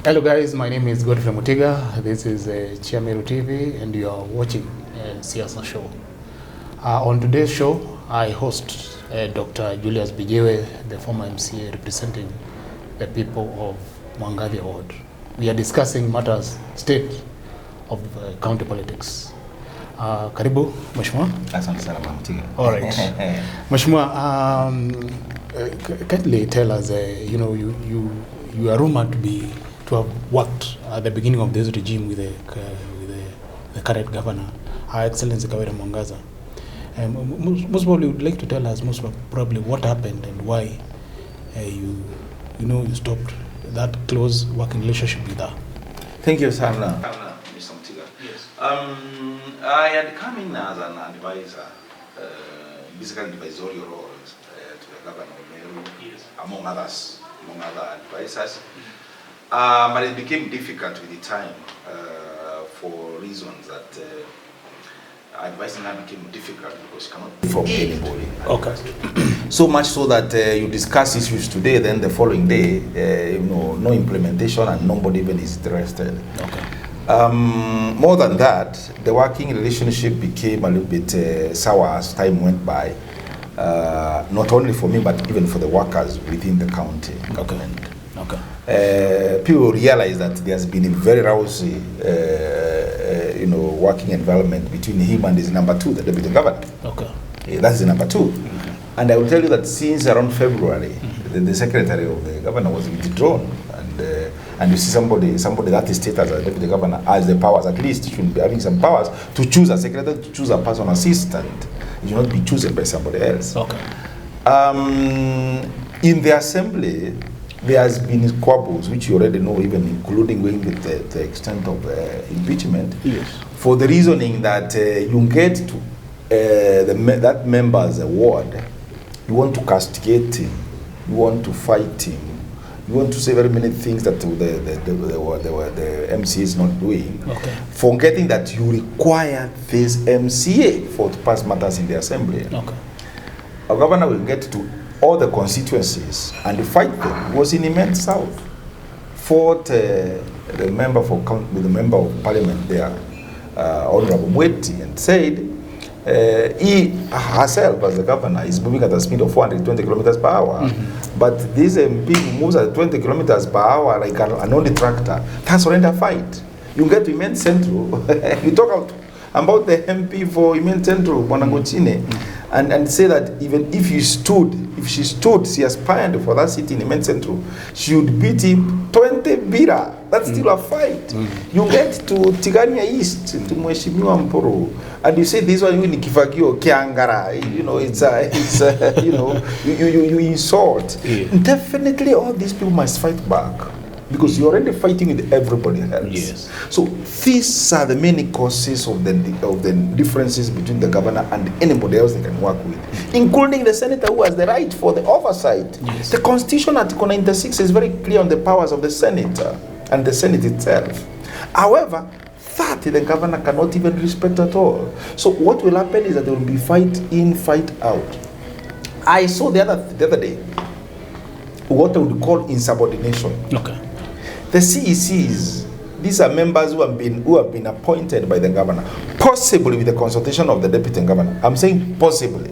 Hello guys, my name is Godfrey Mutiga. This is Meru TV and you are watching Siasa Show. On today's show, I host Dr. Julius Mbijiwe, the former MCA representing the people of Mwangathi Ward. We are discussing matters state of county politics. Karibu, Mheshimiwa. Asante sana Mutiga. All right. Mheshimiwa, kindly tell us, you are rumored to have worked at the beginning of this regime with the current governor, Her Excellency Kawira Mwangaza. Most probably would like to tell us most probably what happened and why you stopped that close working relationship with her. Thank you, Sana. Mr. Mutiga. Yes. I had come in as an advisor, basically advisory roles to the governor of Meru, Yes. among other advisors. But it became difficult with the time for reasons that advising her became difficult because you cannot from anybody. Okay. So much so that you discuss issues today, then the following day, no implementation and nobody even is interested. Okay. More than that, the working relationship became a little bit sour as time went by, not only for me, but even for the workers within the county government. Okay. People realize that there's been a very rousy, working environment between him and his number two, the deputy governor. Okay. That's the number two. And I will tell you that since around February, the secretary of the governor was withdrawn, and you see somebody that is stated as a deputy governor has the powers, at least should be having some powers to choose a secretary, to choose a personal assistant. It should not be chosen by somebody else. Okay. In the assembly, there has been squabbles, which you already know, even including going with the extent of impeachment. Yes. For the reasoning that you get to that member's award, you want to castigate him, you want to fight him, you want to say very many things that the MCA is not doing. Okay. Forgetting that you require this MCA for to pass matters in the assembly. Okay. A governor will get to all the constituencies and fight them. It was in Immense South. Fought the member with the member of parliament there, Honorable Mweti, and said he herself as the governor is moving at a speed of 420 kilometers per hour. But this MP who moves at 20 kilometers per hour like an only tractor, that's already a fight. You get to Immense Central, you talk about the MP for Immense Central, Bonangochine, and say that even if she stood, she aspired for that seat in Immense Central, she would beat him 20 bira. That's still a fight. You get to Tigania East, to Mheshimiwa Mporo, and you say this one in Kifagio, Kiangara, you insult. Yeah. Definitely all these people must fight back, because you're already fighting with everybody else. Yes. So these are the many causes of the differences between the governor and anybody else they can work with, including the senator who has the right for the oversight. Yes. The Constitution Article 96 is very clear on the powers of the senator and the Senate itself. However, that the governor cannot even respect at all. So what will happen is that there will be fight in, fight out. I saw the other day what I would call insubordination. Okay. The CECs, these are members who have been appointed by the governor, possibly with the consultation of the deputy governor. I'm saying possibly.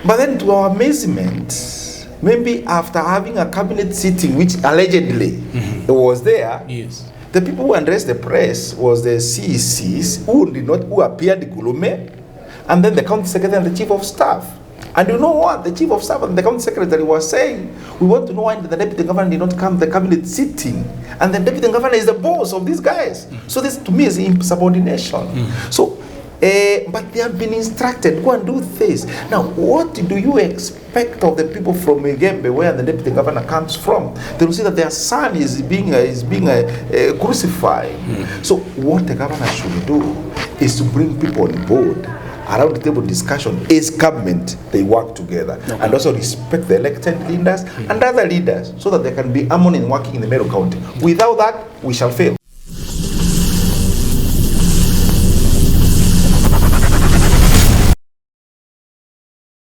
But then to our amazement, maybe after having a cabinet sitting, which allegedly was there, Yes. the people who addressed the press was the CECs who appeared Gulume, and then the county secretary and the chief of staff. And you know what? The chief of staff and the county secretary was saying, we want to know why the deputy governor did not come to the cabinet sitting. And the deputy governor is the boss of these guys. So this to me is insubordination. So, but they have been instructed, go and do this. Now, what do you expect of the people from Igembe, where the deputy governor comes from? They will see that their son is being crucified. So what the governor should do is to bring people on board. Around the table discussion is government, they work together. Okay. And also respect the elected leaders and other leaders so that there can be harmony in working in the Meru County. Without that, we shall fail.